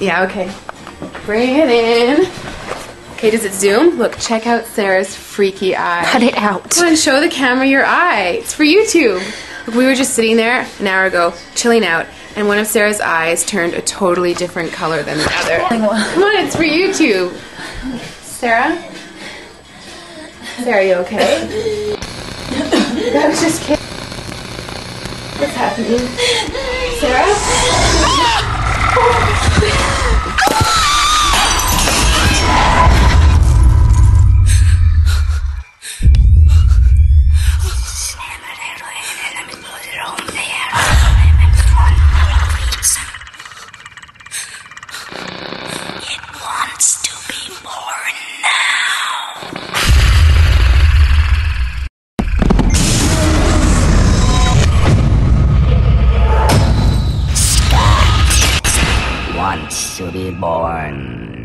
Yeah, okay. Bring it in. Okay, does it zoom? Look, check out Sarah's freaky eye. Cut it out. Come on, show the camera your eye. It's for YouTube. Look, we were just sitting there an hour ago, chilling out, and one of Sarah's eyes turned a totally different color than the other. Come on, it's for YouTube. Sarah? Sarah, are you okay? I was just kidding. What's happening? Sarah? It wants to be born now. Wants to be born